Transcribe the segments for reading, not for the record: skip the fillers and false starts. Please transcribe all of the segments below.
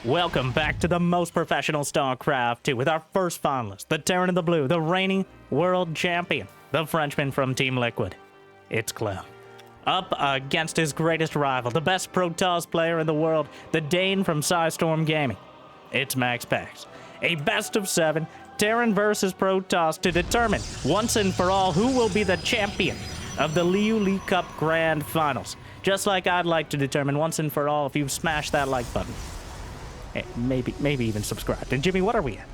Welcome back to the most professional StarCraft 2 with our first finalist, the Terran in the blue, the reigning world champion, the Frenchman from Team Liquid. It's Clem. Up against his greatest rival, the best Protoss player in the world, the Dane from Storm Gaming. It's MaxPax. A best of 7, Terran versus Protoss to determine once and for all who will be the champion of the Liu Li Cup Grand Finals. Just like I'd like to determine once and for all if you smash that like button. Maybe even subscribe. And Jimmy, what are we at?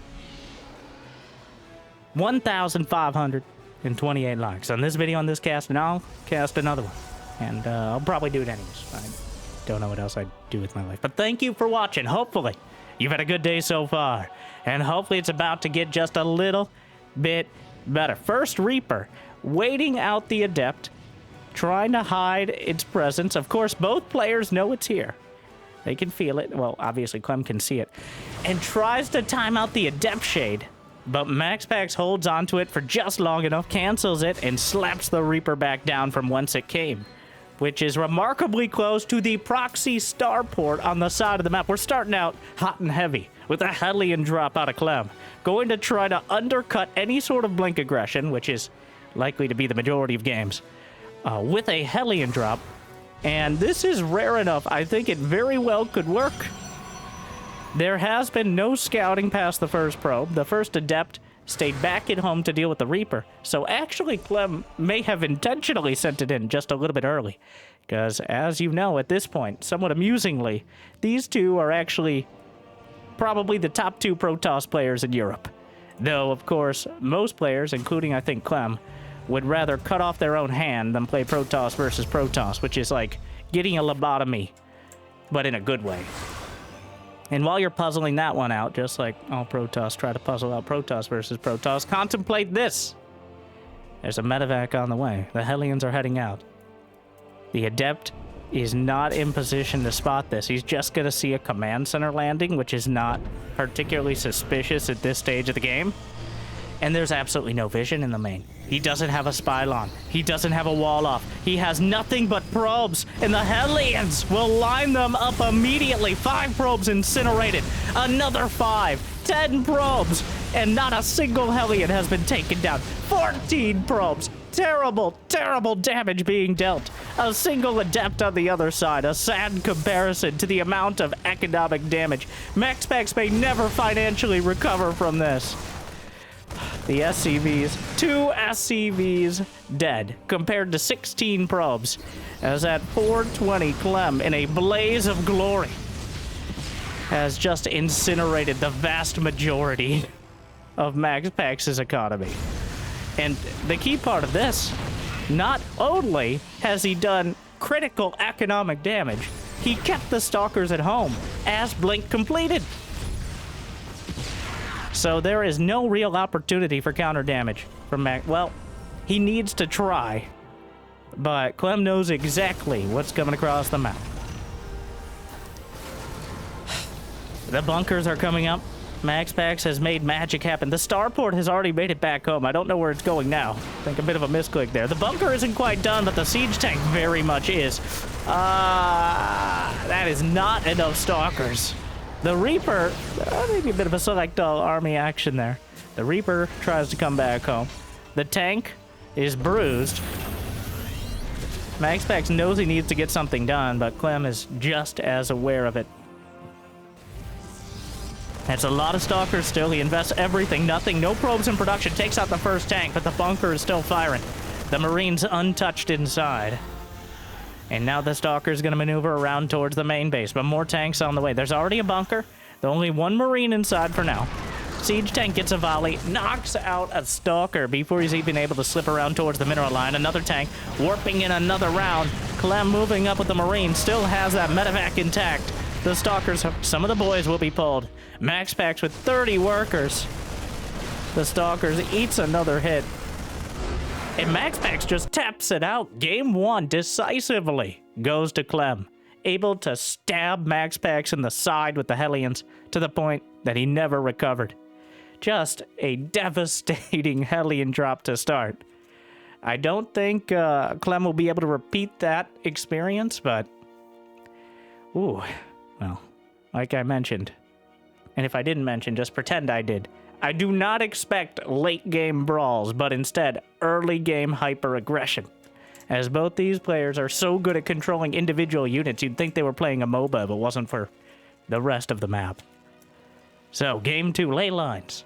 1,528 likes on this video, on this cast, and I'll cast another one. And I'll probably do it anyways. I don't know what else I'd do with my life. But thank you for watching. Hopefully, you've had a good day so far. And hopefully it's about to get just a little bit better. First Reaper, waiting out the Adept, trying to hide its presence. Of course, both players know it's here. They can feel it. Well, obviously, Clem can see it. And tries to time out the Adept Shade. But MaxPax holds onto it for just long enough, cancels it, and slaps the Reaper back down from whence it came. Which is remarkably close to the proxy starport on the side of the map. We're starting out hot and heavy with a Hellion drop out of Clem. Going to try to undercut any sort of blink aggression, which is likely to be the majority of games, with a Hellion drop. And this is rare enough, I think it very well could work. There has been no scouting past the first probe. The first Adept stayed back at home to deal with the Reaper. So actually, Clem may have intentionally sent it in just a little bit early. Because, as you know, at this point, somewhat amusingly, these two are actually probably the top 2 Protoss players in Europe. Though, of course, most players, including, I think, Clem, would rather cut off their own hand than play Protoss versus Protoss, which is like getting a lobotomy, but in a good way. And while you're puzzling that one out, just like all Protoss try to puzzle out Protoss versus Protoss, contemplate this. There's a medevac on the way. The Hellions are heading out. The Adept is not in position to spot this. He's just going to see a command center landing, which is not particularly suspicious at this stage of the game. And there's absolutely no vision in the main. He doesn't have a spylon. He doesn't have a wall off. He has nothing but probes, and the Hellions will line them up immediately. 5 probes incinerated. Another 5. 10 probes, and not a single Hellion has been taken down. 14 probes. Terrible, terrible damage being dealt. A single Adept on the other side. A sad comparison to the amount of economic damage. MaxPax may never financially recover from this. The SCVs, 2 SCVs dead, compared to 16 probes, as at 420, Clem, in a blaze of glory, has just incinerated the vast majority of MaxPax's economy. And the key part of this, not only has he done critical economic damage, he kept the Stalkers at home as Blink completed. So there is no real opportunity for counter damage from Max. Well, he needs to try, but Clem knows exactly what's coming across the map. The bunkers are coming up. MaxPax has made magic happen. The starport has already made it back home. I don't know where it's going now. I think a bit of a misclick there. The bunker isn't quite done, but the siege tank very much is. That is not enough Stalkers. The Reaper, maybe a bit of a select all army action there. The Reaper tries to come back home. The tank is bruised. MaxPax knows he needs to get something done, but Clem is just as aware of it. That's a lot of Stalkers still. He invests everything, nothing, no probes in production. Takes out the first tank, but the bunker is still firing. The Marines untouched inside. And now the Stalker's going to maneuver around towards the main base, but more tanks on the way. There's already a bunker. There's only 1 Marine inside for now. Siege tank gets a volley, knocks out a Stalker before he's even able to slip around towards the mineral line. Another tank warping in another round. Clem moving up with the Marine, still has that medevac intact. The Stalkers, some of the boys will be pulled. MaxPax with 30 workers. The Stalkers eats another hit. And MaxPax just taps it out. Game 1 decisively goes to Clem. Able to stab MaxPax in the side with the Hellions to the point that he never recovered. Just a devastating Hellion drop to start. I don't think Clem will be able to repeat that experience, but... Ooh, well, like I mentioned, and if I didn't mention, just pretend I did, I do not expect late-game brawls, but instead early-game hyper-aggression. As both these players are so good at controlling individual units, you'd think they were playing a MOBA if it wasn't for the rest of the map. So, Game 2, ley lines.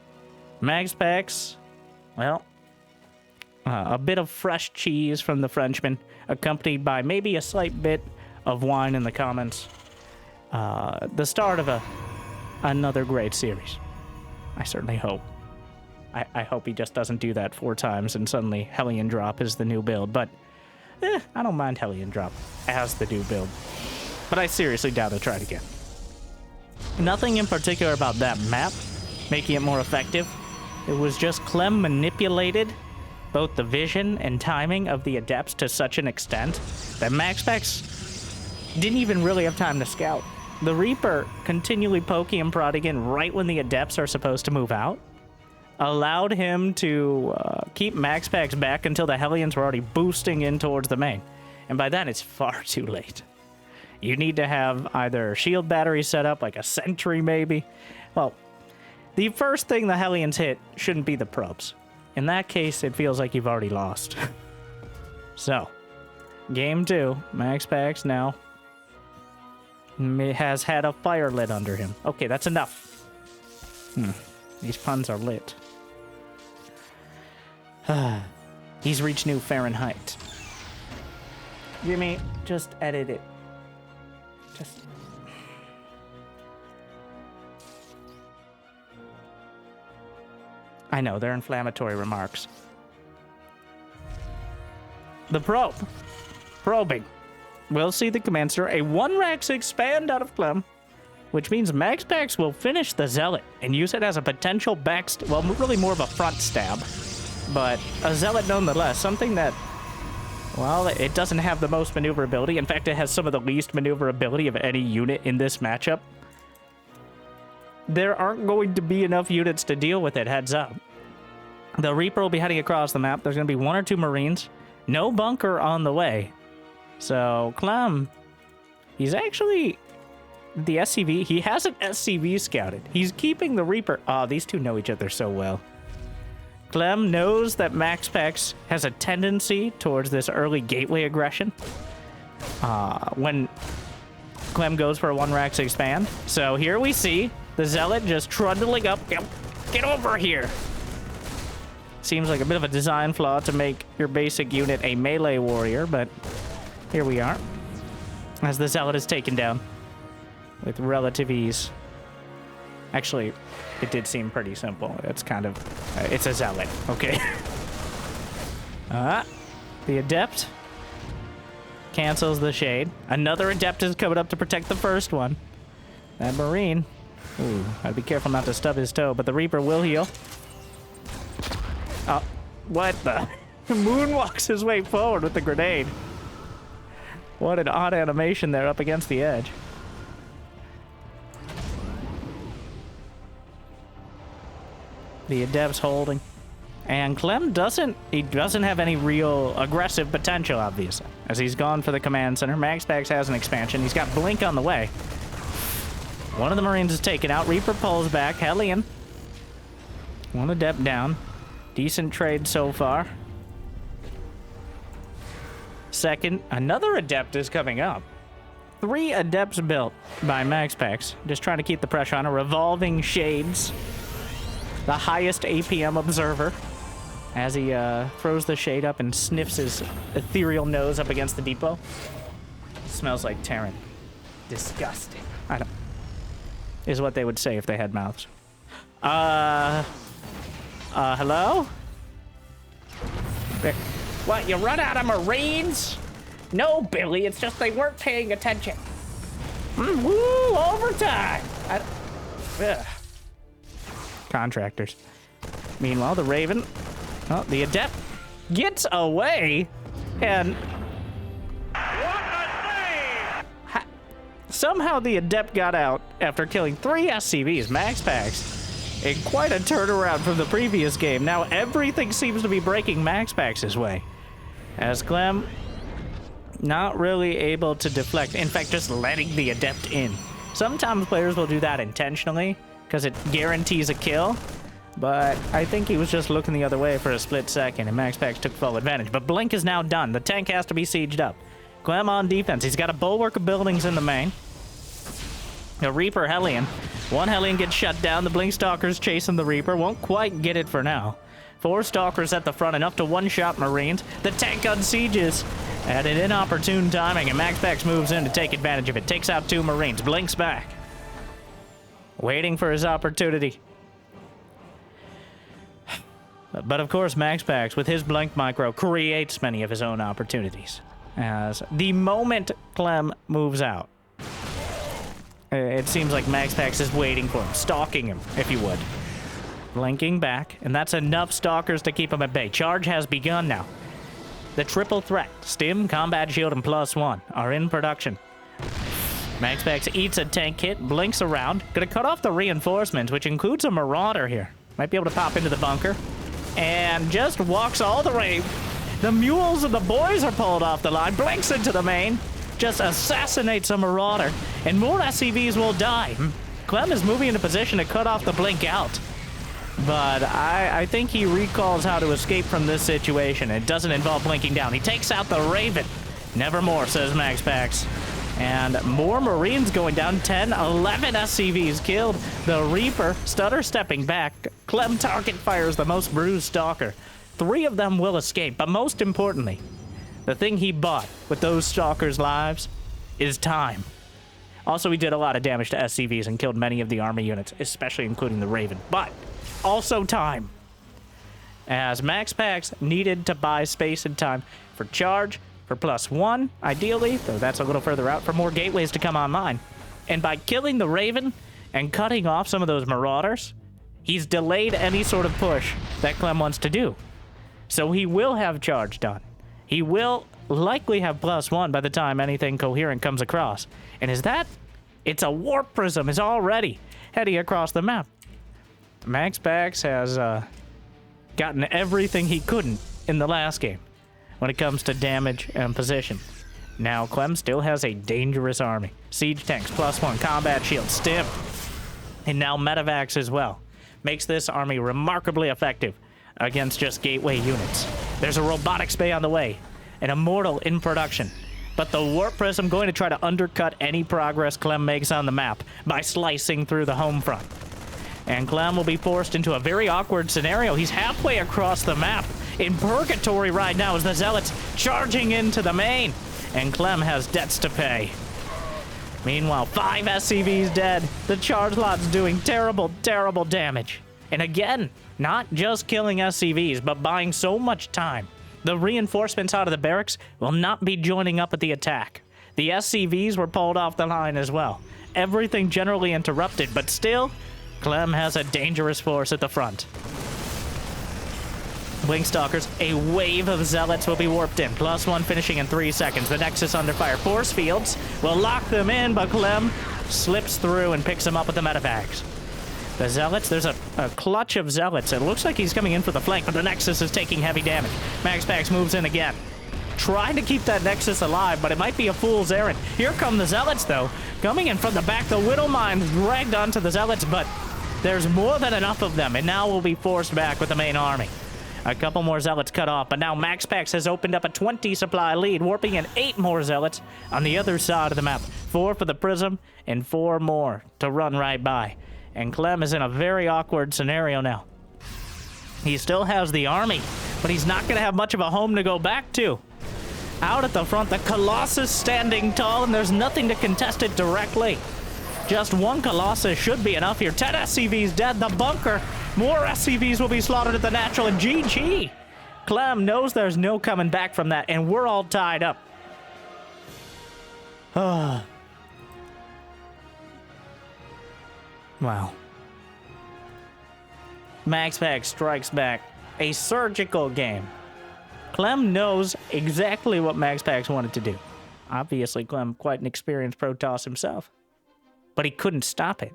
MaxPax, well, a bit of fresh cheese from the Frenchman, accompanied by maybe a slight bit of wine in the comments. The start of another great series. I certainly hope. I hope he just doesn't do that 4 times and suddenly Hellion Drop is the new build, but I don't mind Hellion Drop as the new build. But I seriously doubt he'll try it again. Nothing in particular about that map making it more effective. It was just Clem manipulated both the vision and timing of the Adepts to such an extent that MaxPax didn't even really have time to scout. The Reaper continually poking and prodding in right when the Adepts are supposed to move out allowed him to keep MaxPax back until the Hellions were already boosting in towards the main. And by then, it's far too late. You need to have either shield batteries set up, like a sentry maybe. Well, the first thing the Hellions hit shouldn't be the probes. In that case, it feels like you've already lost. So, Game 2, MaxPax now has had a fire lit under him. Okay, that's enough. These puns are lit. He's reached new Fahrenheit. Jimmy, just edit it. Just... I know, they're inflammatory remarks. The probe. Probing. We'll see the Commander a 1-Rax expand out of Clem, which means MaxPax will finish the Zealot and use it as a potential well, really more of a front stab, but a Zealot nonetheless, something that, well, it doesn't have the most maneuverability. In fact, it has some of the least maneuverability of any unit in this matchup. There aren't going to be enough units to deal with it, heads up. The Reaper will be heading across the map. There's going to be 1 or 2 Marines. No bunker on the way. So, Clem, he's actually... The SCV, he has an SCV scouted. He's keeping the Reaper... Oh, these two know each other so well. Clem knows that MaxPax has a tendency towards this early gateway aggression. When Clem goes for a 1-Rax expand. So here we see the Zealot just trundling up. Get over here! Seems like a bit of a design flaw to make your basic unit a melee warrior, but here we are. As the Zealot is taken down with relative ease. Actually, it did seem pretty simple. It's kind of... it's a Zealot, okay? The Adept cancels the Shade. Another Adept is coming up to protect the first one. That Marine... Ooh, I'd be careful not to stub his toe, but the Reaper will heal. Oh, what the... Moonwalks his way forward with the grenade. What an odd animation there up against the edge. The Adept's holding. And Clem doesn't have any real aggressive potential, obviously, as he's gone for the command center. MaxPax has an expansion. He's got Blink on the way. One of the Marines is taken out. Reaper pulls back. Hellion. 1 Adept down. Decent trade so far. Second, another Adept is coming up. 3 Adepts built by MaxPax. Just trying to keep the pressure on. A revolving Shades. The highest APM observer. As he throws the Shade up and sniffs his ethereal nose up against the depot. Smells like Terran. Disgusting. I don't... Is what they would say if they had mouths. Hello? What, you run out of Marines? No, Billy, it's just they weren't paying attention. Woo, overtime! Ugh. Contractors. Meanwhile, the Raven, the Adept gets away, and... What a save! Somehow the Adept got out after killing 3 SCVs. MaxPax in quite a turnaround from the previous game. Now everything seems to be breaking MaxPax's way. As Clem not really able to deflect. In fact, just letting the Adept in. Sometimes players will do that intentionally because it guarantees a kill. But I think he was just looking the other way for a split second, and MaxPax took full advantage. But Blink is now done. The tank has to be sieged up. Clem on defense. He's got a bulwark of buildings in the main. A Reaper Hellion. One Hellion gets shut down. The Blink Stalker's chasing the Reaper. Won't quite get it for now. 4 Stalkers at the front, enough to one-shot Marines. The tank unsieges at an inopportune timing, and MaxPax moves in to take advantage of it. Takes out 2 Marines. Blinks back. Waiting for his opportunity. But of course, MaxPax, with his Blink Micro, creates many of his own opportunities. As the moment Clem moves out, it seems like MaxPax is waiting for him, stalking him, if you would. Blinking back, and that's enough Stalkers to keep him at bay. Charge has begun now. The triple threat, Stim, Combat Shield, and +1, are in production. MaxPax eats a tank hit, blinks around. Gonna cut off the reinforcements, which includes a Marauder here. Might be able to pop into the bunker. And just walks all the way. The mules and the boys are pulled off the line. Blinks into the main. Just assassinates a Marauder. And more SCVs will die. Clem is moving into position to cut off the blink out. But I think he recalls how to escape from this situation. It doesn't involve blinking down. He takes out the Raven. Nevermore, says MaxPax. And more Marines going down. 10, 11 SCVs killed. The Reaper stutter stepping back. Clem target fires the most bruised Stalker. 3 of them will escape, but most importantly, the thing he bought with those Stalkers' lives is time. Also, he did a lot of damage to SCVs and killed many of the army units, especially including the Raven, but also time. As MaxPax needed to buy space and time for charge, for +1, ideally, though that's a little further out, for more gateways to come online. And by killing the Raven and cutting off some of those Marauders, he's delayed any sort of push that Clem wants to do. So he will have charge done. He will likely have +1 by the time anything coherent comes across. And is that? It's a Warp Prism is already heading across the map. MaxPax has gotten everything he couldn't in the last game when it comes to damage and position. Now, Clem still has a dangerous army. Siege tanks, +1, combat shield, Stim, and now Medivacs as well. Makes this army remarkably effective against just gateway units. There's a robotics bay on the way, an Immortal in production. But the Warp Prism going to try to undercut any progress Clem makes on the map by slicing through the home front. And Clem will be forced into a very awkward scenario. He's halfway across the map in purgatory right now as the Zealots charging into the main. And Clem has debts to pay. Meanwhile, 5 SCVs dead. The charge lot's doing terrible, terrible damage. And again, not just killing SCVs, but buying so much time. The reinforcements out of the barracks will not be joining up at the attack. The SCVs were pulled off the line as well. Everything generally interrupted, but still, Clem has a dangerous force at the front. Blink Stalkers, a wave of Zealots will be warped in. +1 finishing in 3 seconds. The Nexus under fire. Force fields will lock them in, but Clem slips through and picks them up with the Medivacs. The Zealots, there's a clutch of Zealots. It looks like he's coming in for the flank, but the Nexus is taking heavy damage. MaxPax moves in again. Trying to keep that Nexus alive, but it might be a fool's errand. Here come the Zealots, though. Coming in from the back, the Widow Mine dragged onto the Zealots, but there's more than enough of them, and now we'll be forced back with the main army. A couple more Zealots cut off, but now MaxPax has opened up a 20 supply lead, warping in 8 more Zealots on the other side of the map. 4 for the Prism, and 4 more to run right by. And Clem is in a very awkward scenario now. He still has the army, but he's not going to have much of a home to go back to. Out at the front, the Colossus standing tall, and there's nothing to contest it directly. Just 1 Colossus should be enough here. 10 SCVs dead. The bunker. More SCVs will be slaughtered at the natural, and GG. Clem knows there's no coming back from that, and we're all tied up. Wow. MaxPax strikes back. A surgical game. Clem knows exactly what MaxPax wanted to do. Obviously, Clem, quite an experienced Protoss himself. But he couldn't stop it.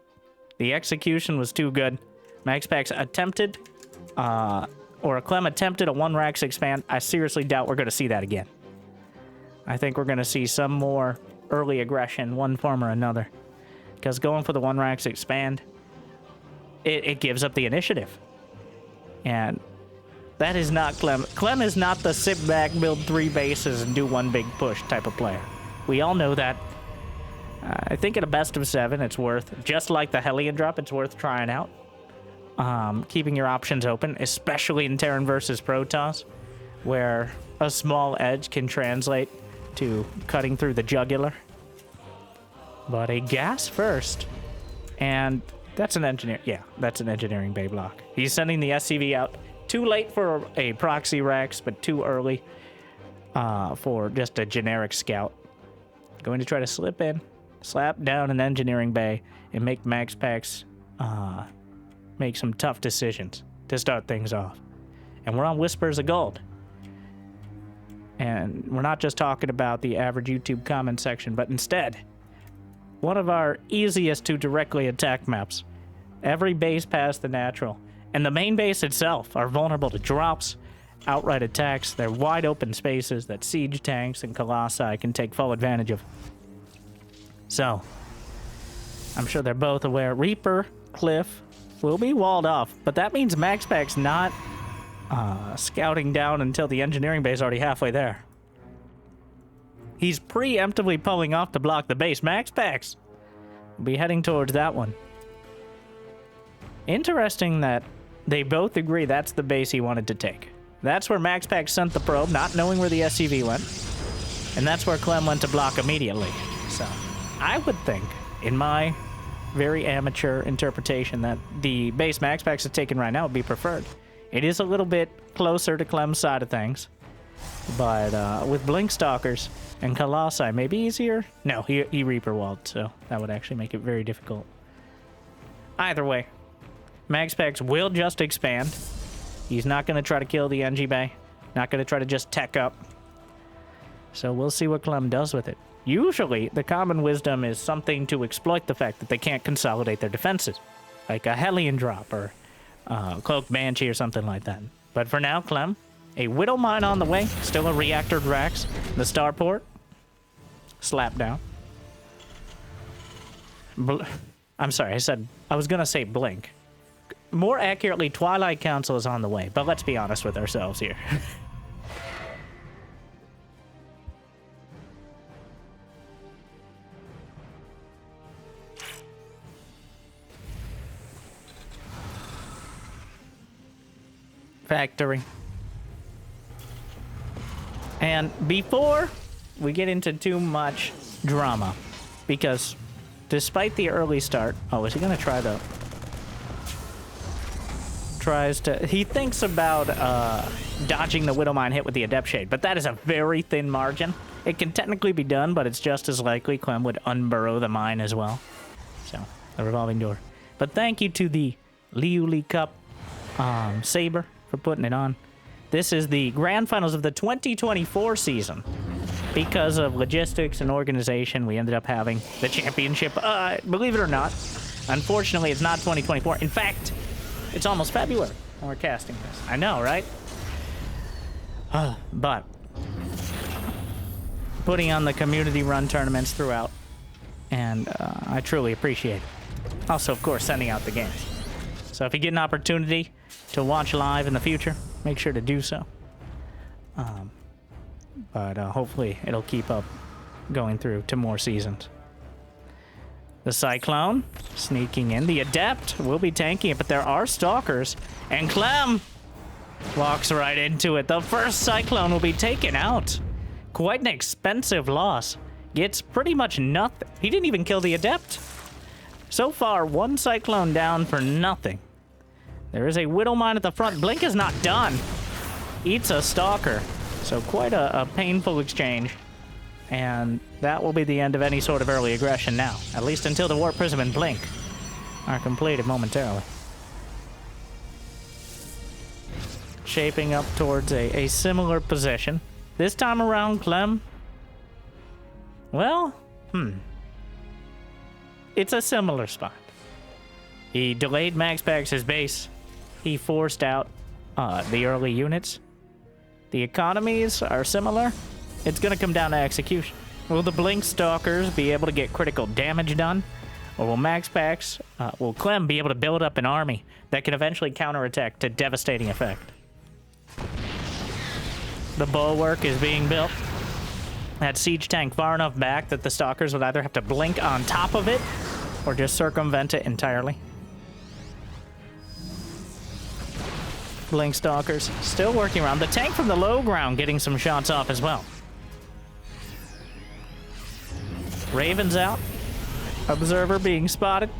The execution was too good. MaxPax attempted, or Clem attempted a 1-Rax expand. I seriously doubt we're going to see that again. I think we're going to see some more early aggression, one form or another. because going for the 1 racks expand, it gives up the initiative. And that is not Clem. Clem is not the sit back, build 3 bases, and do 1 big push type of player. We all know that. I think at a best of 7, it's worth, just like the Hellion drop, it's worth trying out. Keeping your options open, especially in Terran versus Protoss, where a small edge can translate to cutting through the jugular. But a gas first, and that's an engineer. Yeah, that's an engineering bay block. He's sending the SCV out. Too late for a proxy Rex, but too early for just a generic scout. Going to try to slip in, slap down an engineering bay, and make MaxPax make some tough decisions to start things off. And we're on Whispers of Gold. And we're not just talking about the average YouTube comment section, but instead, one of our easiest to directly attack maps. Every base past the natural, and the main base itself, are vulnerable to drops, outright attacks. They're wide open spaces that siege tanks and colossi can take full advantage of. So, I'm sure they're both aware. Reaper, Cliff will be walled off, but that means MaxPax not scouting down until the engineering base is already halfway there. He's preemptively pulling off to block the base. MaxPax will be heading towards that one. Interesting that they both agree that's the base he wanted to take. That's where MaxPax sent the probe, not knowing where the SCV went. And that's where Clem went to block immediately. So, I would think, in my very amateur interpretation, that the base MaxPax is taken right now would be preferred. It is a little bit closer to Clem's side of things. But with Blink Stalkers and Colossi, maybe easier? No, he Reaper walled, so that would actually make it very difficult. Either way, MaxPax will just expand. He's not going to try to kill the NG Bay. Not going to try to just tech up. So we'll see what Clem does with it. Usually, the common wisdom is something to exploit the fact that they can't consolidate their defenses. Like a Hellion drop or Cloaked Banshee or something like that. But for now, Clem, a Widow Mine on the way. Still a Reactor Drax. The Starport. Slap down. I'm sorry, I was going to say Blink. More accurately, Twilight Council is on the way. But let's be honest with ourselves here. Factory. And before we get into too much drama, because despite the early start, oh, is he gonna try the? He thinks about dodging the Widowmine hit with the Adept Shade, but that is a very thin margin. It can technically be done, but it's just as likely Clem would unburrow the mine as well. So, the revolving door. But thank you to the Liuli Cup Saber for putting it on. This is the grand finals of the 2024 season. Because of logistics and organization, we ended up having the championship. Believe it or not, unfortunately, it's not 2024. In fact, it's almost February when we're casting this. I know, right? But putting on the community-run tournaments throughout, and I truly appreciate it. Also, of course, sending out the games. So if you get an opportunity to watch live in the future, make sure to do so. But hopefully it'll keep up going through to more seasons. The Cyclone sneaking in. The Adept will be tanking it, but there are Stalkers. And Clem walks right into it. The first Cyclone will be taken out. Quite an expensive loss. Gets pretty much nothing. He didn't even kill the Adept. So far, one Cyclone down for nothing. There is a Widow Mine at the front. Blink is not done. Eats a Stalker. So quite a painful exchange. And that will be the end of any sort of early aggression now. At least until the Warp Prism and Blink are completed momentarily. Shaping up towards a similar position. This time around, Clem... Well, it's a similar spot. He delayed MaxPax's base. He forced out the early units. The economies are similar. It's going to come down to execution. Will the Blink Stalkers be able to get critical damage done? Or will MaxPax, will Clem be able to build up an army that can eventually counterattack to devastating effect? The bulwark is being built. That siege tank far enough back that the stalkers would either have to blink on top of it or just circumvent it entirely. Blink stalkers still working around. The tank from the low ground getting some shots off as well. Raven's out. Observer being spotted.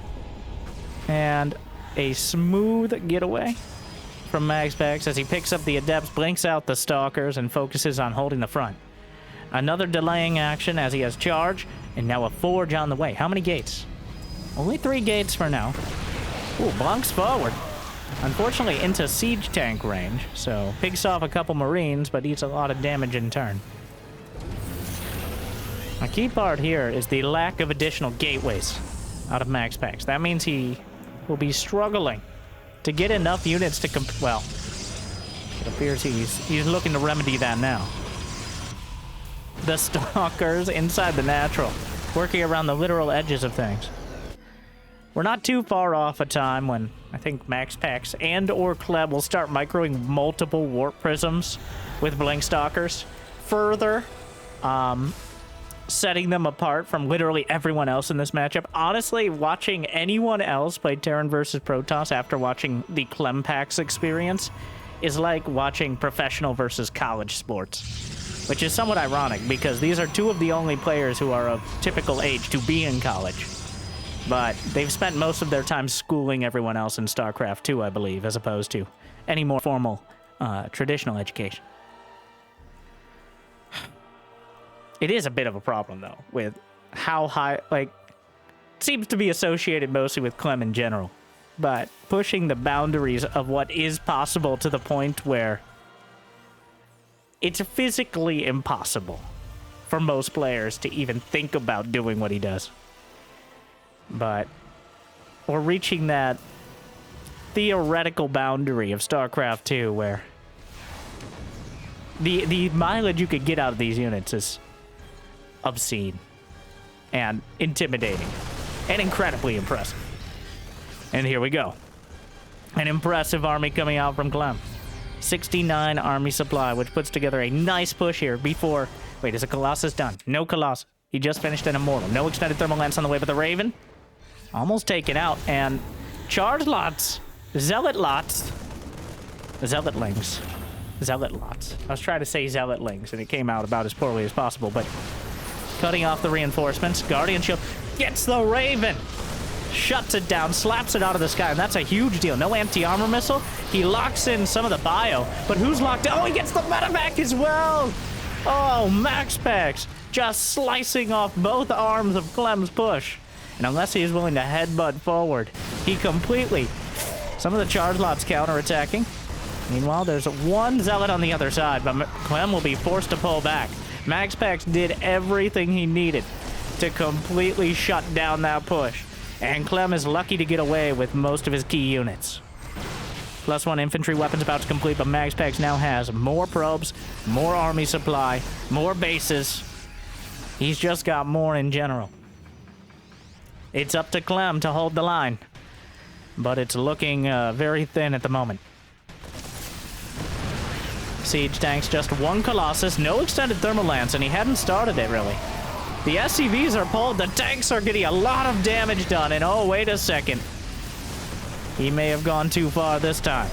And a smooth getaway from MaxPax as he picks up the Adepts, blinks out the Stalkers, and focuses on holding the front. Another delaying action as he has charge, and now a forge on the way. How many gates? Only 3 gates for now. Ooh, blunks forward. Unfortunately into siege tank range, so picks off a couple Marines, but eats a lot of damage in turn. A key part here is the lack of additional gateways out of MaxPax. That means he will be struggling to get enough units to well, it appears he's looking to remedy that now. The Stalkers inside the natural, working around the literal edges of things. We're not too far off a time when I think MaxPax and or Clem will start microing multiple warp prisms with Blink Stalkers, further setting them apart from literally everyone else in this matchup. Honestly, watching anyone else play Terran versus Protoss after watching the Clem Pax experience is like watching professional versus college sports, which is somewhat ironic because these are 2 of the only players who are of typical age to be in college. But they've spent most of their time schooling everyone else in StarCraft 2, I believe, as opposed to any more formal traditional education. It is a bit of a problem, though, with how high, like, it seems to be associated mostly with Clem in general, but pushing the boundaries of what is possible to the point where it's physically impossible for most players to even think about doing what he does. But we're reaching that theoretical boundary of StarCraft 2 where the mileage you could get out of these units is obscene and intimidating and incredibly impressive. And here we go. An impressive army coming out from Clem. 69 army supply, which puts together a nice push here before... Wait, is a Colossus done? No Colossus. He just finished an Immortal. No extended thermal lance on the way, but the Raven almost taken out, and charge lots, zealot lots, zealotlings, zealot lots. I was trying to say zealotlings, and it came out about as poorly as possible, but cutting off the reinforcements. Guardian Shield gets the Raven, shuts it down, slaps it out of the sky, and that's a huge deal. No anti-armor missile. He locks in some of the bio, but who's locked in? Oh, he gets the medevac as well. Oh, MaxPax just slicing off both arms of Clem's push. And unless he is willing to headbutt forward, he completely... Some of the charge lots counterattacking. Meanwhile, there's 1 zealot on the other side, but Clem will be forced to pull back. MaxPax did everything he needed to completely shut down that push. And Clem is lucky to get away with most of his key units. +1 infantry weapons about to complete, but MaxPax now has more probes, more army supply, more bases. He's just got more in general. It's up to Clem to hold the line, but it's looking very thin at the moment. Siege tanks, just 1 Colossus, no extended thermal lance, and he hadn't started it, really. The SCVs are pulled, the tanks are getting a lot of damage done, and oh, wait a second. He may have gone too far this time.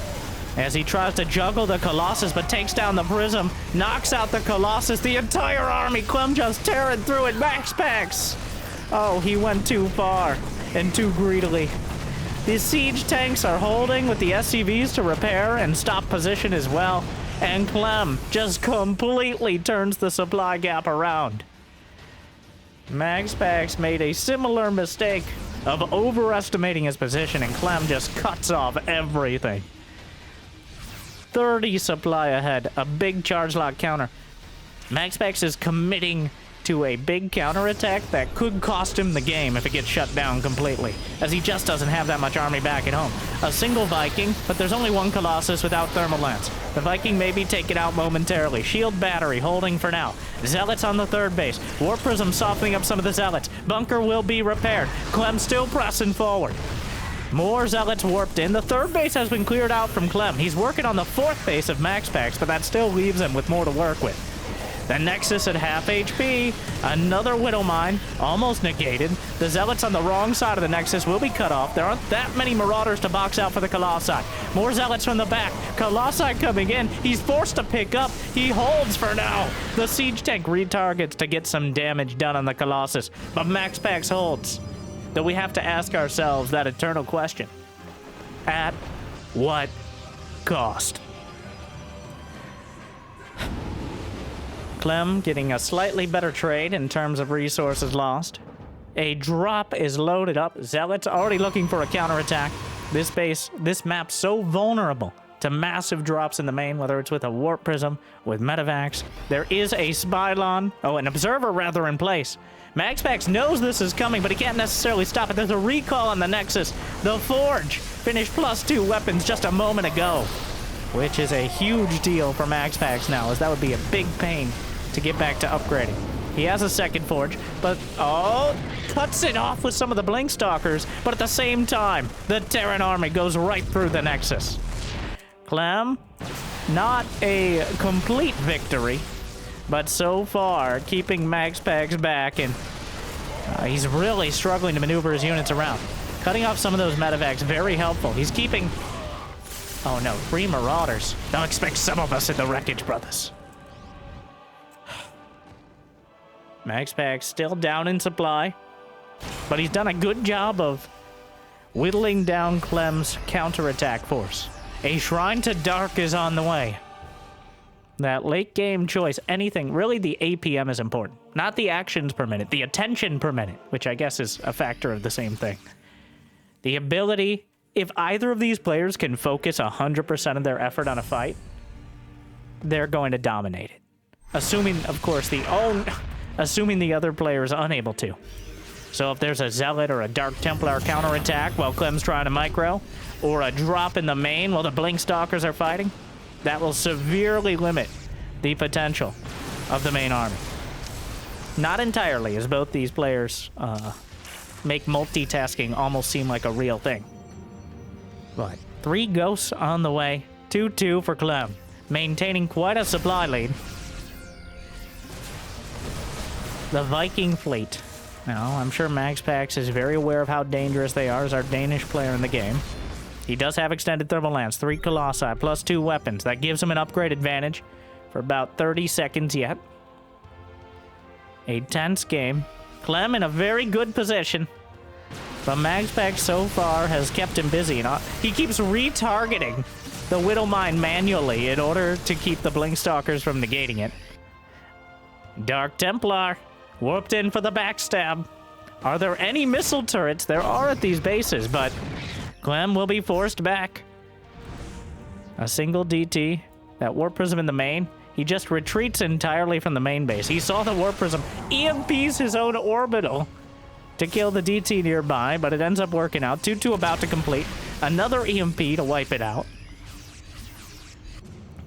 As he tries to juggle the Colossus, but takes down the Prism, knocks out the Colossus, the entire army, Clem just tearing through it, MaxPax! Oh, he went too far and too greedily. The siege tanks are holding with the SCVs to repair and stop position as well. And Clem just completely turns the supply gap around. MaxPax made a similar mistake of overestimating his position, and Clem just cuts off everything. 30 supply ahead, a big charge lock counter. MaxPax is committing to a big counterattack that could cost him the game if it gets shut down completely, as he just doesn't have that much army back at home. A single Viking, but there's only one Colossus without thermal lance. The Viking may be taken out momentarily. Shield battery holding for now. Zealots on the third base. Warp Prism softening up some of the Zealots. Bunker will be repaired. Clem still pressing forward. More Zealots warped in. The third base has been cleared out from Clem. He's working on the fourth base of MaxPax, but that still leaves him with more to work with. The Nexus at half HP. Another Widow Mine, almost negated. The Zealots on the wrong side of the Nexus will be cut off. There aren't that many Marauders to box out for the Colossi. More Zealots from the back. Colossi coming in. He's forced to pick up. He holds for now. The Siege Tank retargets to get some damage done on the Colossus, but MaxPax holds. Though we have to ask ourselves that eternal question. At what cost? Clem getting a slightly better trade in terms of resources lost. A drop is loaded up. Zealots already looking for a counterattack. This map's so vulnerable to massive drops in the main, whether it's with a Warp Prism, with Medivacs. There is a Spylon, an Observer rather, in place. MaxPax knows this is coming, but he can't necessarily stop it. There's a recall on the Nexus. The Forge finished +2 weapons just a moment ago, which is a huge deal for MaxPax now, as that would be a big pain to get back to upgrading. He has a second Forge, but cuts it off with some of the Blink Stalkers, but at the same time, the Terran army goes right through the Nexus. Clem, not a complete victory, but so far, keeping MaxPax back, and he's really struggling to maneuver his units around. Cutting off some of those Medivacs, very helpful. He's keeping... Oh no, 3 Marauders. Don't expect some of us in the wreckage, brothers. MaxPax still down in supply, but he's done a good job of whittling down Clem's counterattack force. A Shrine to Dark is on the way. That late game choice, anything, really the APM is important. Not the actions per minute, the attention per minute, which I guess is a factor of the same thing. The ability, if either of these players can focus 100% of their effort on a fight, they're going to dominate it. Assuming, of course, assuming the other player is unable to. So if there's a Zealot or a Dark Templar counterattack while Clem's trying to micro, or a drop in the main while the Blink Stalkers are fighting, that will severely limit the potential of the main army. Not entirely, as both these players make multitasking almost seem like a real thing. But 3 Ghosts on the way, 2-2 for Clem, maintaining quite a supply lead. The Viking fleet. Now, I'm sure MaxPax is very aware of how dangerous they are as our Danish player in the game. He does have extended thermal lance, 3 Colossi, +2 weapons. That gives him an upgrade advantage for about 30 seconds yet. A tense game. Clem in a very good position, but MaxPax so far has kept him busy. He keeps retargeting the Widow Mine manually in order to keep the Blink Stalkers from negating it. Dark Templar warped in for the backstab. Are there any missile turrets? There are at these bases, but Clem will be forced back. A single DT. That Warp Prism in the main. He just retreats entirely from the main base. He saw the Warp Prism EMPs his own orbital to kill the DT nearby, but it ends up working out. 2-2 about to complete. Another EMP to wipe it out.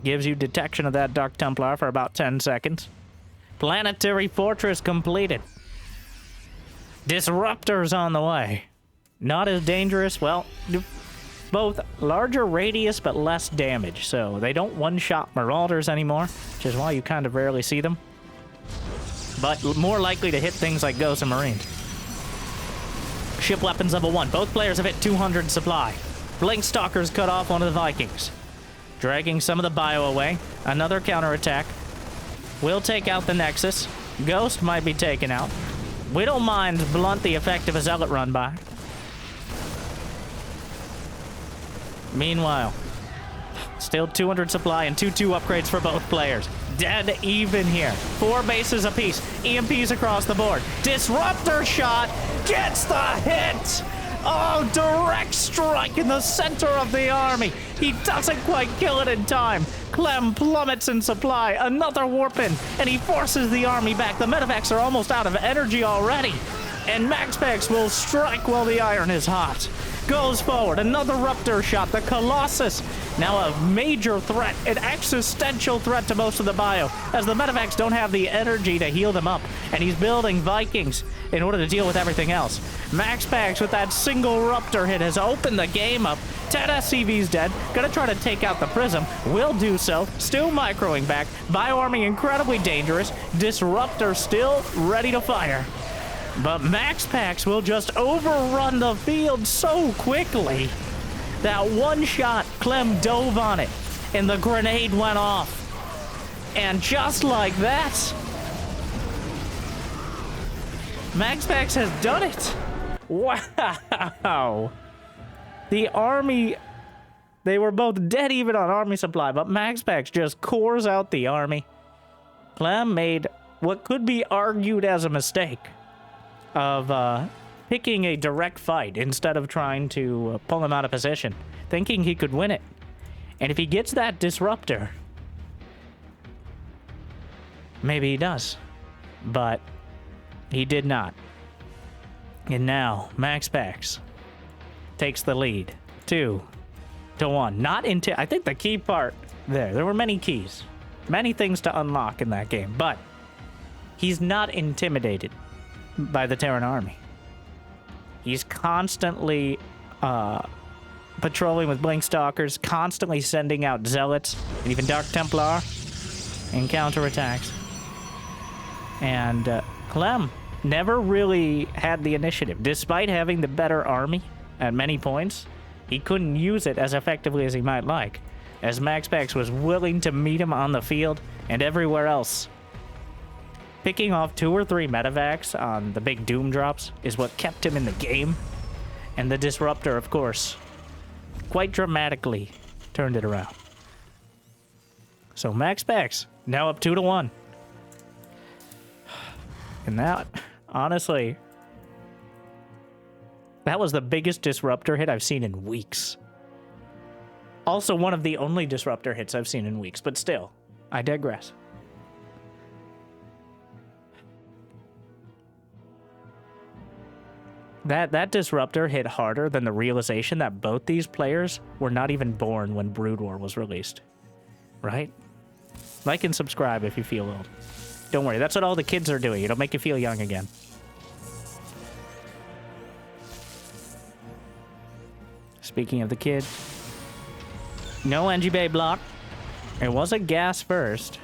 Gives you detection of that Dark Templar for about 10 seconds. Planetary Fortress completed. Disruptors on the way. Not as dangerous, well, both larger radius but less damage, so they don't one-shot Marauders anymore, which is why you kind of rarely see them. But more likely to hit things like Ghosts and Marines. Ship weapons level 1. Both players have hit 200 supply. Blink Stalkers cut off one of the Vikings. Dragging some of the bio away. Another counterattack. Will take out the Nexus. Ghost might be taken out. Widow Mines blunt the effect of a Zealot run by. Meanwhile, still 200 supply and 2-2 upgrades for both players. Dead even here. 4 bases apiece. EMPs across the board. Disruptor shot gets the hit! Oh, direct strike in the center of the army. He doesn't quite kill it in time. Clem plummets in supply. Another warp in, and he forces the army back. The medevacs are almost out of energy already. And MaxPax will strike while the iron is hot. Goes forward. Another Ruptor shot. The Colossus. Now a major threat. An existential threat to most of the bio, as the medevacs don't have the energy to heal them up. And he's building Vikings in order to deal with everything else. MaxPax with that single Ruptor hit has opened the game up. 10 SCV's dead. Gonna try to take out the Prism. Will do so. Still microing back. Bioarming incredibly dangerous. Disruptor still ready to fire. But MaxPax will just overrun the field so quickly. That one shot, Clem dove on it, and the grenade went off. And just like that, MaxPax has done it. Wow. The army, they were both dead even on army supply, but MaxPax just cores out the army. Clem made what could be argued as a mistake of picking a direct fight instead of trying to pull him out of position, thinking he could win it. And if he gets that disruptor, maybe he does. But he did not. And now MaxPax takes the lead 2-1. Not into, I think the key part there were many keys, many things to unlock in that game, but he's not intimidated by the Terran army. He's constantly patrolling with Blink Stalkers, constantly sending out Zealots, and even Dark Templar, and counterattacks. And Clem never really had the initiative. Despite having the better army at many points, he couldn't use it as effectively as he might like, as MaxPax was willing to meet him on the field and everywhere else. Picking off 2 or 3 medevacs on the big Doom drops is what kept him in the game. And the Disruptor, of course, quite dramatically turned it around. So MaxPax, now up 2-1. And that, honestly, that was the biggest Disruptor hit I've seen in weeks. Also one of the only Disruptor hits I've seen in weeks, but still, I digress. That Disruptor hit harder than the realization that both these players were not even born when Brood War was released. Right? Like and subscribe if you feel old. Don't worry, that's what all the kids are doing. It'll make you feel young again. Speaking of the kid, no NG Bay block. It was a gas first,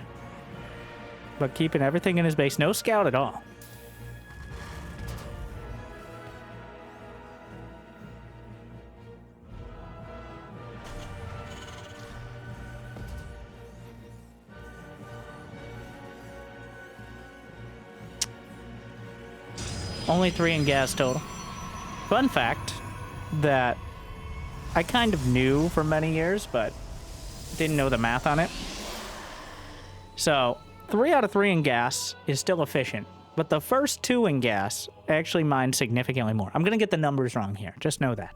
but keeping everything in his base. No scout at all. Only 3 in gas total. Fun fact that I kind of knew for many years, but didn't know the math on it. So 3 out of 3 in gas is still efficient, but the first 2 in gas actually mine significantly more. I'm gonna get the numbers wrong here, just know that.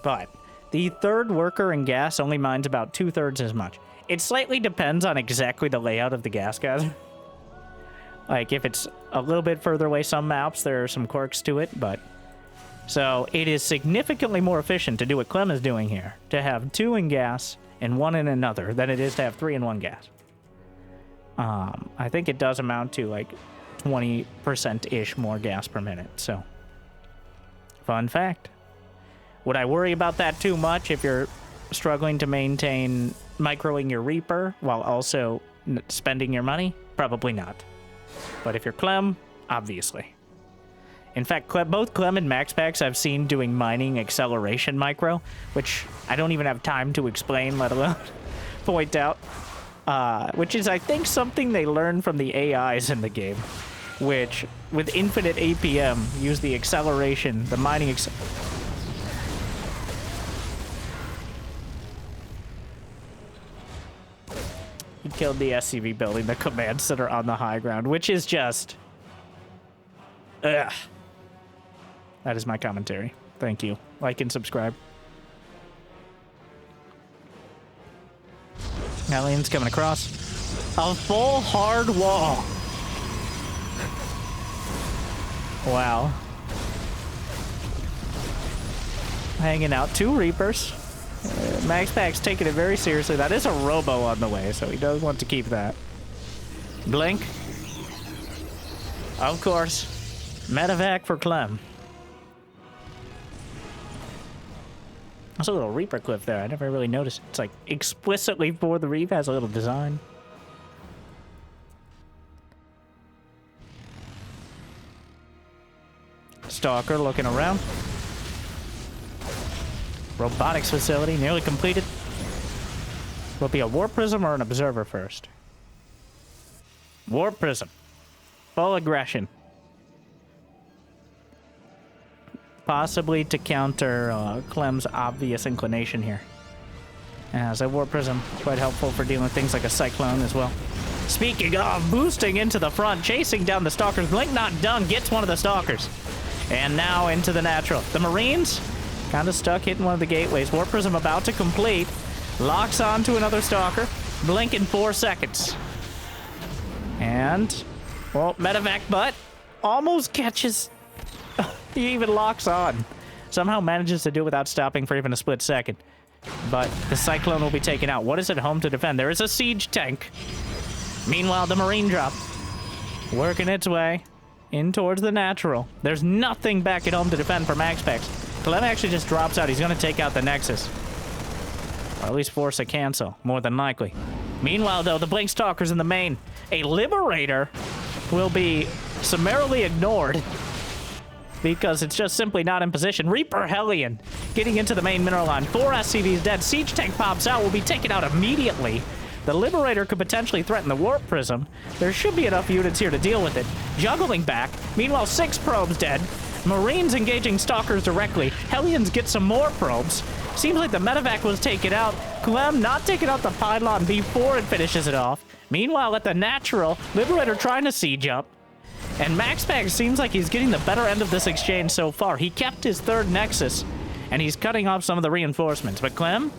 But the third worker in gas only mines about 2/3 as much. It slightly depends on exactly the layout of the gas gather. Like, if it's a little bit further away, some maps, there are some quirks to it, but... So, it is significantly more efficient to do what Clem is doing here, to have 2 in gas and 1 in another, than it is to have 3 in 1 gas. I think it does amount to, like, 20%-ish more gas per minute, so... Fun fact. Would I worry about that too much if you're struggling to maintain microing your Reaper while also spending your money? Probably not. But if you're Clem, obviously. In fact, both Clem and MaxPax I've seen doing mining acceleration micro, which I don't even have time to explain, let alone point out. Which is, I think, something they learned from the AIs in the game, which, with infinite APM, use the acceleration, the mining He killed the SCV building the command center on the high ground, which is just... Ugh. That is my commentary. Thank you. Like and subscribe. Aliens coming across. A full hard wall. Wow. Hanging out. 2 Reapers. MaxPax taking it very seriously. That is a robo on the way, so he does want to keep that. Blink. Of course. Medevac for Clem. There's a little Reaper cliff there. I never really noticed. It's like explicitly for the Reap. Has a little design. Stalker looking around. Robotics facility nearly completed. Will it be a Warp Prism or an Observer first? Warp Prism. Full aggression. Possibly to counter Clem's obvious inclination here. As a Warp Prism, quite helpful for dealing with things like a Cyclone as well. Speaking of, boosting into the front, chasing down the Stalkers. Blink not done, gets one of the Stalkers. And now into the natural. The Marines, kind of stuck hitting one of the gateways. Warp Prism about to complete. Locks on to another Stalker. Blink in 4 seconds. And, well, Medevac butt almost catches. He even locks on. Somehow manages to do it without stopping for even a split second. But the Cyclone will be taken out. What is it home to defend? There is a siege tank. Meanwhile, the Marine drop working its way in towards the natural. There's nothing back at home to defend for MaxPax. Clem actually just drops out. He's going to take out the Nexus. Or at least force a cancel, more than likely. Meanwhile, though, the Blink Stalker's in the main. A Liberator will be summarily ignored because it's just simply not in position. Reaper Hellion getting into the main mineral line. 4 SCVs dead. Siege tank pops out, will be taken out immediately. The Liberator could potentially threaten the Warp Prism. There should be enough units here to deal with it. Juggling back. Meanwhile, 6 probes dead. Marines engaging Stalkers directly. Hellions get some more probes. Seems like the Medevac was taken out. Clem not taking out the pylon before it finishes it off. Meanwhile, at the natural, Liberator trying to siege up. And MaxPax seems like he's getting the better end of this exchange so far. He kept his 3rd Nexus, and he's cutting off some of the reinforcements. But Clem?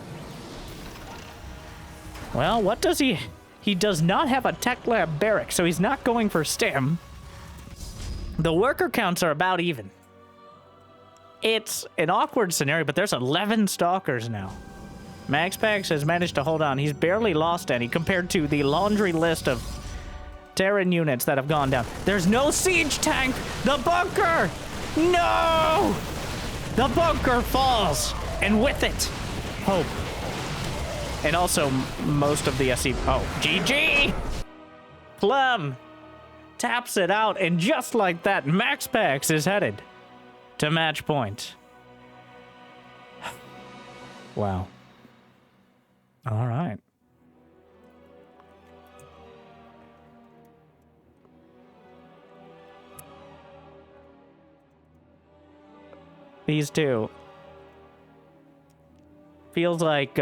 Well, what does he... He does not have a Tech Lab barrack, so he's not going for STEM. The worker counts are about even. It's an awkward scenario, but there's 11 Stalkers now. MaxPax has managed to hold on. He's barely lost any compared to the laundry list of Terran units that have gone down. There's no siege tank! The bunker! No! The bunker falls! And with it, hope. And also, most of the SC... Oh, GG! Clem taps it out, and just like that, MaxPax is headed to match point. Wow. All right. These two. Feels like,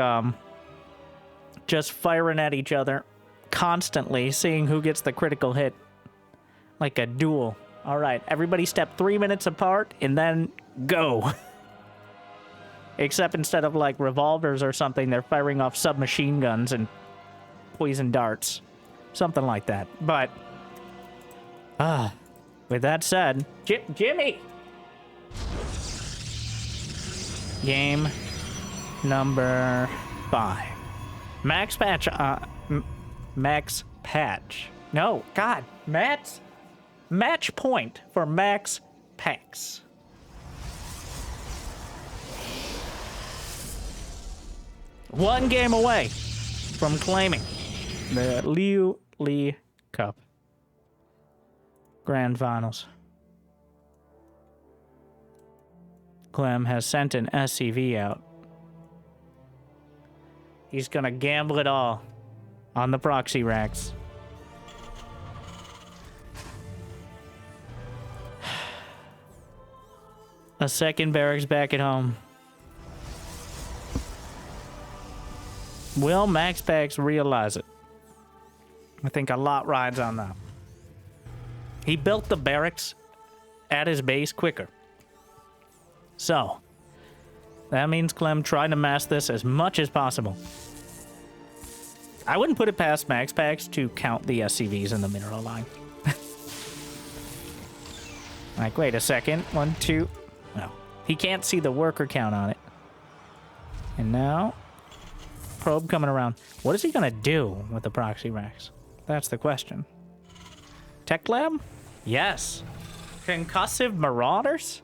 just firing at each other constantly, seeing who gets the critical hit. Like a duel. All right, everybody step 3 minutes apart and then go. Except instead of like revolvers or something, they're firing off submachine guns and poison darts. Something like that. But, with that said, Jimmy! Game number 5. Max Patch, Max Patch. No, God, match point for MaxPax. One game away from claiming the Liu Li Cup Grand Finals. Clem has sent an SCV out. He's gonna gamble it all on the proxy racks. A second barracks back at home. Will MaxPax realize it? I think a lot rides on that. He built the barracks at his base quicker. So, That means Clem trying to mass this as much as possible. I wouldn't put it past MaxPax to count the SCVs in the mineral line. Like, wait a second. 1, 2. No. He can't see the worker count on it. And now, probe coming around. What is he going to do with the proxy racks? That's the question. Tech lab? Yes. Concussive marauders?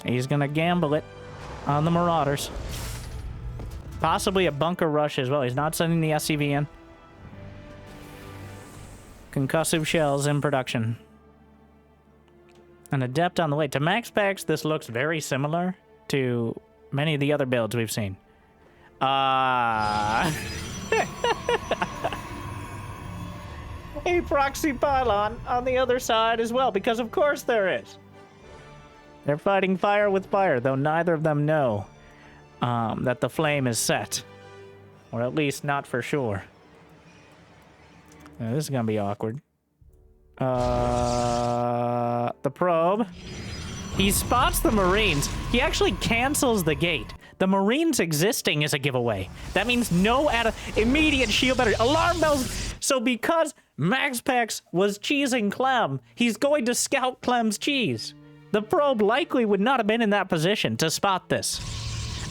He's going to gamble it on the marauders. Possibly a bunker rush as well. He's not sending the SCV in. Concussive shells in production. An adept on the way. To MaxPax, this looks very similar to many of the other builds we've seen. A proxy pylon on the other side as well, because of course there is. They're fighting fire with fire, though neither of them know that the flame is set. Or at least not for sure. Now, this is going to be awkward. The probe. He spots the Marines. He actually cancels the gate. The Marines existing is a giveaway. That means no immediate shield battery. Alarm bells. So because MaxPax was cheesing Clem, he's going to scout Clem's cheese. The probe likely would not have been in that position to spot this.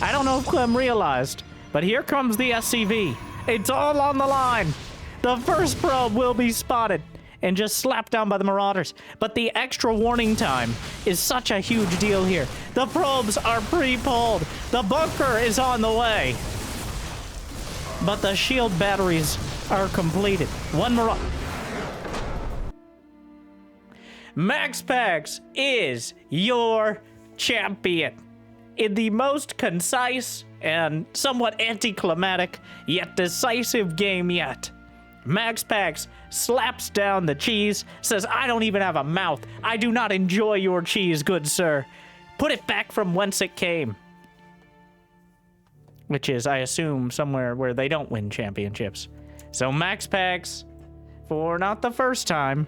I don't know if Clem realized, but here comes the SCV. It's all on the line. The first probe will be spotted and just slapped down by the Marauders. But the extra warning time is such a huge deal here. The probes are pre-pulled. The bunker is on the way. But the shield batteries are completed. One Marauder. MaxPax is your champion in the most concise and somewhat anticlimactic yet decisive game yet. MaxPax slaps down the cheese, says, I don't even have a mouth. I do not enjoy your cheese, good sir. Put it back from whence it came. Which is, I assume, somewhere where they don't win championships. So MaxPax, for not the first time,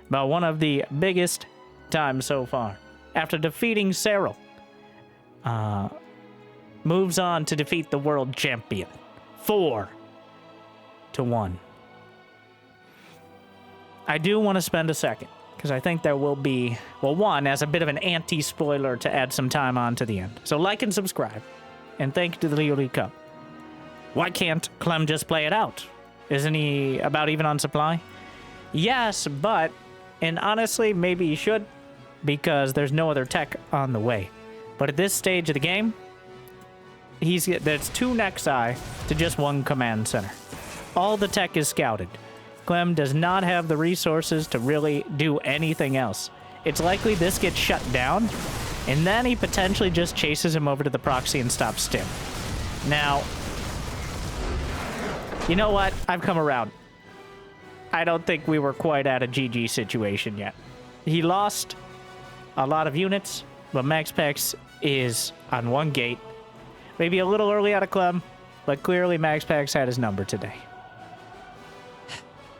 but one of the biggest times so far, after defeating Cyril, moves on to defeat the world champion. 4-1. I do want to spend a second, because I think there will be, well, one, as a bit of an anti-spoiler to add some time on to the end. So like and subscribe, and thank you to the League Cup. Why can't Clem just play it out? Isn't he about even on supply? Yes, but, and honestly, maybe he should, because there's no other tech on the way. But at this stage of the game, there's 2 Nexi to just 1 command center. All the tech is scouted. Clem does not have the resources to really do anything else. It's likely this gets shut down, and then he potentially just chases him over to the proxy and stops Stim. Now, you know what? I've come around. I don't think we were quite at a GG situation yet. He lost a lot of units, but MaxPax is on 1 gate. Maybe a little early out of Clem, but clearly MaxPax had his number today.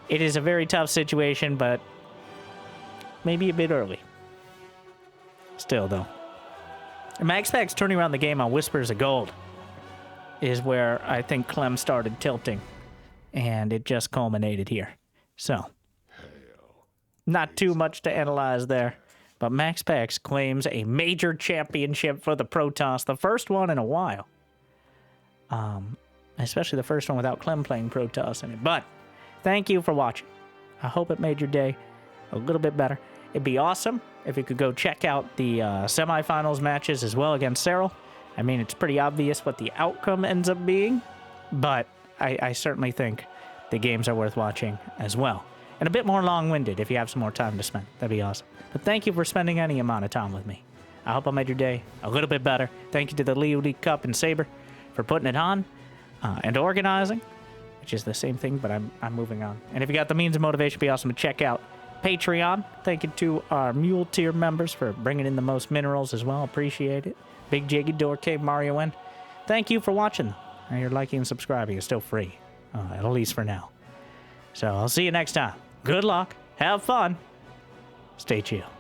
It is a very tough situation, but maybe a bit early. Still, though. MaxPax turning around the game on Whispers of Gold is where I think Clem started tilting, and it just culminated here. So, not too much to analyze there, but MaxPax claims a major championship for the Protoss, the first one in a while. Especially the first one without Clem playing Protoss in it, but thank you for watching. I hope it made your day a little bit better. It'd be awesome if you could go check out the semifinals matches as well against Cyril. I mean, it's pretty obvious what the outcome ends up being, but I certainly think the games are worth watching as well. And a bit more long-winded if you have some more time to spend. That'd be awesome. But thank you for spending any amount of time with me. I hope I made your day a little bit better. Thank you to the League Cup and Saber for putting it on and organizing, which is the same thing, but I'm moving on. And if you got the means and motivation, it'd be awesome to check out Patreon. Thank you to our Mule Tier members for bringing in the most minerals as well. Appreciate it. Big Jiggy Door Cave Mario N. Thank you for watching. And your liking and subscribing is still free, at least for now. So I'll see you next time. Good luck. Have fun. Stay chill.